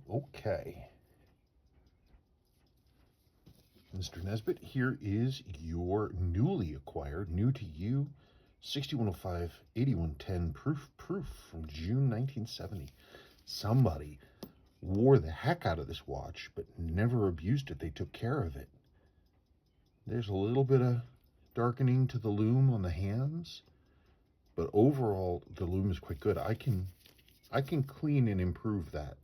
Okay. Mr. Nesbitt, here is your newly acquired, new to you, 6105 8110 proof from June 1970. Somebody wore the heck out of this watch, but never abused it. They took care of it. There's a little bit of darkening to the lume on the hands, but overall the lume is quite good. I can clean and improve that.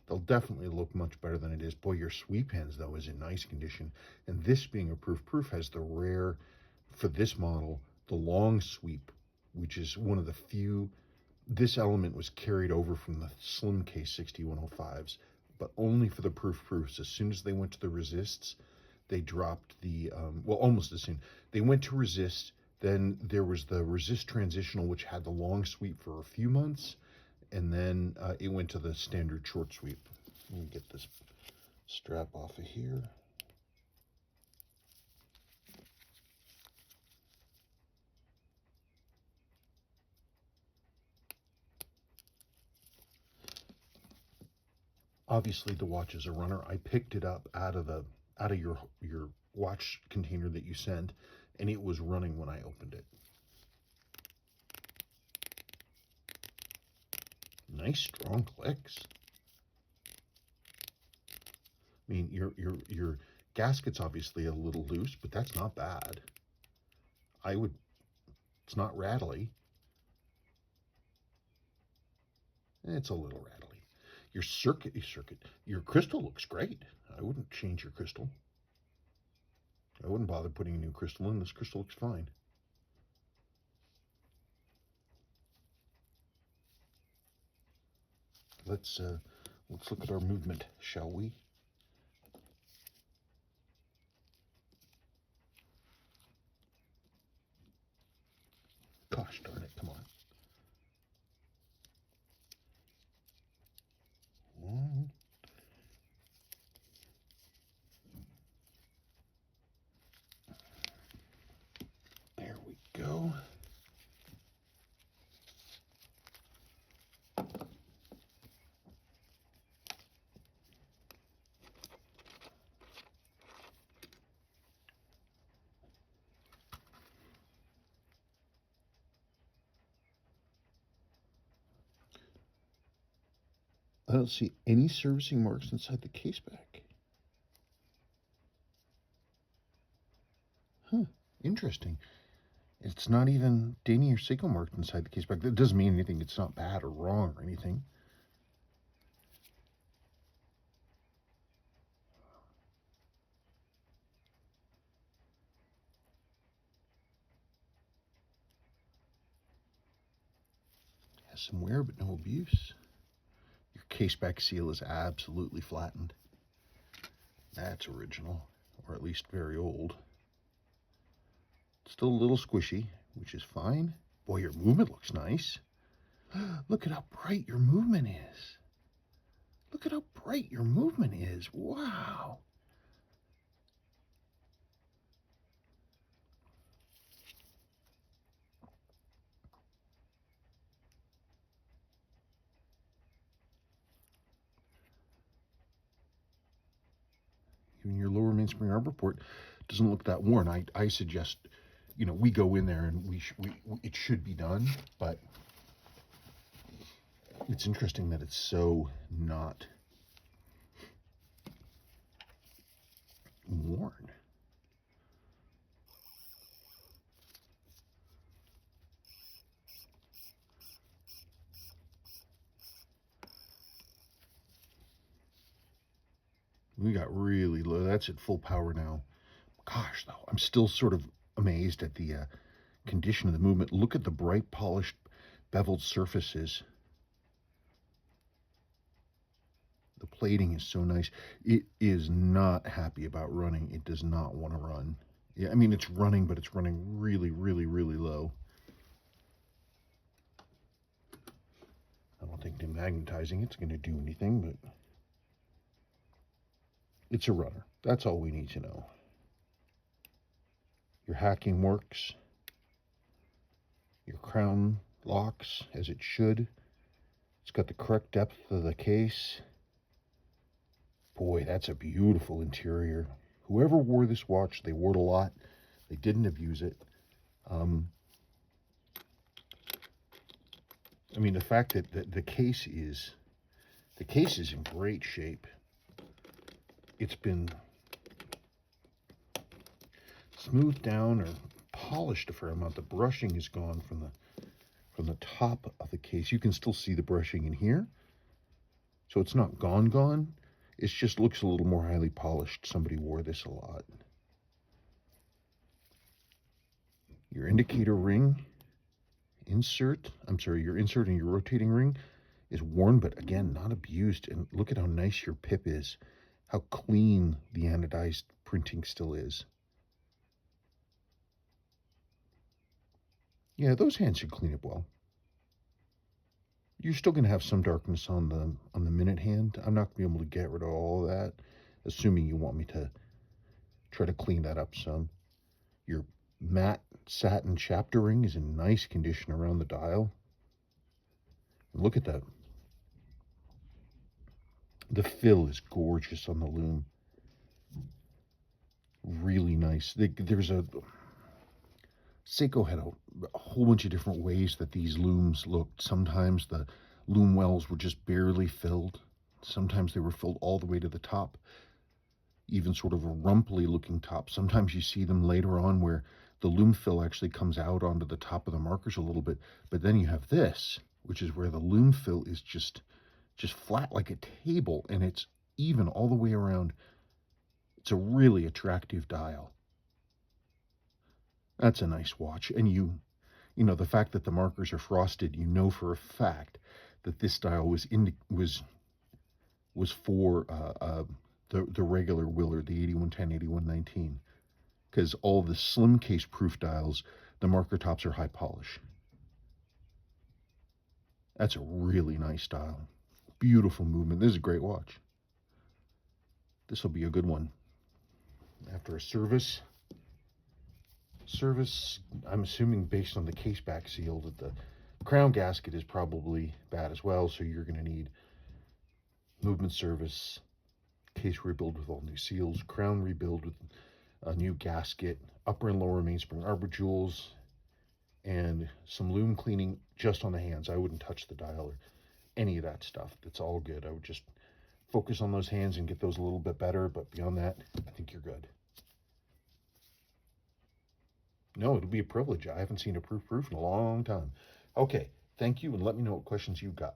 They'll definitely look much better than it is. Boy, your sweep hands, though, is in nice condition. And this being a proof has the rare, for this model, the long sweep, which is one of the few. This element was carried over from the slim case 6105s, but only for the proofs. As soon as they went to the resists, they dropped the, well, almost as soon. They went to resist, then there was the resist transitional, which had the long sweep for a few months, and then it went to the standard short sweep. Let me get this strap off of here. Obviously the watch is a runner. I picked it up out of your watch container that you sent, and it was running when I opened it. Nice strong clicks. I mean, your gasket's obviously a little loose, but that's not bad. It's not rattly. It's a little rattly. Your crystal looks great. I wouldn't change your crystal. I wouldn't bother putting a new crystal in. This crystal looks fine. Let's look at our movement, shall we? Gosh darn it, come on. There we go. I don't see any servicing marks inside the caseback. Huh, interesting. It's not even Danny or Seiko marked inside the caseback. That doesn't mean anything. It's not bad or wrong or anything. Has some wear, but no abuse. Your caseback seal is absolutely flattened. That's original, or at least very old. Still a little squishy, which is fine. Boy, your movement looks nice. Look at how bright your movement is. Look at how bright your movement is. Wow. Even your lower mainspring arbor port doesn't look that worn. I suggest, you know, we go in there and it should be done, but it's interesting that it's so not worn. We got really low. That's at full power now. Gosh, though, I'm still sort of amazed at the condition of the movement. Look at the bright, polished, beveled surfaces. The plating is so nice. It is not happy about running. It does not want to run. Yeah, I mean, it's running, but it's running really, really, really low. I don't think demagnetizing it's going to do anything, but it's a runner. That's all we need to know. Your hacking works. Your crown locks as it should. It's got the correct depth of the case. Boy, that's a beautiful interior. Whoever wore this watch, they wore it a lot. They didn't abuse it. I mean, the fact that the case is in great shape. It's been smoothed down or polished a fair amount. The brushing is gone from the top of the case. You can still see the brushing in here. So it's not gone. It just looks a little more highly polished. Somebody wore this a lot. Your indicator ring your insert and your rotating ring is worn, but again, not abused. And look at how nice your pip is, how clean the anodized printing still is. Yeah, those hands should clean up well. You're still going to have some darkness on the minute hand. I'm not going to be able to get rid of all of that, assuming you want me to try to clean that up some. Your matte satin chapter ring is in nice condition around the dial. And look at that. The fill is gorgeous on the Lume. Really nice. Seiko had a whole bunch of different ways that these looms looked. Sometimes the loom wells were just barely filled. Sometimes they were filled all the way to the top, even sort of a rumply looking top. Sometimes you see them later on where the loom fill actually comes out onto the top of the markers a little bit. But then you have this, which is where the loom fill is just flat like a table, and it's even all the way around. It's a really attractive dial. That's a nice watch. And you know, the fact that the markers are frosted, you know for a fact that this dial was for the regular Willard, the 8110, 8119, because all the slim case proof dials, the marker tops are high polish. That's a really nice dial. Beautiful movement. This is a great watch. This will be a good one. After a service, I'm assuming based on the caseback seal that the crown gasket is probably bad as well, so you're going to need movement service, case rebuild with all new seals, crown rebuild with a new gasket, upper and lower mainspring arbor jewels, and some loom cleaning just on the hands. I wouldn't touch the dial or any of that stuff. That's all good. I would just focus on those hands and get those a little bit better, but beyond that, I think you're good. No, it'll be a privilege. I haven't seen a proof in a long time. Okay, thank you, and let me know what questions you've got.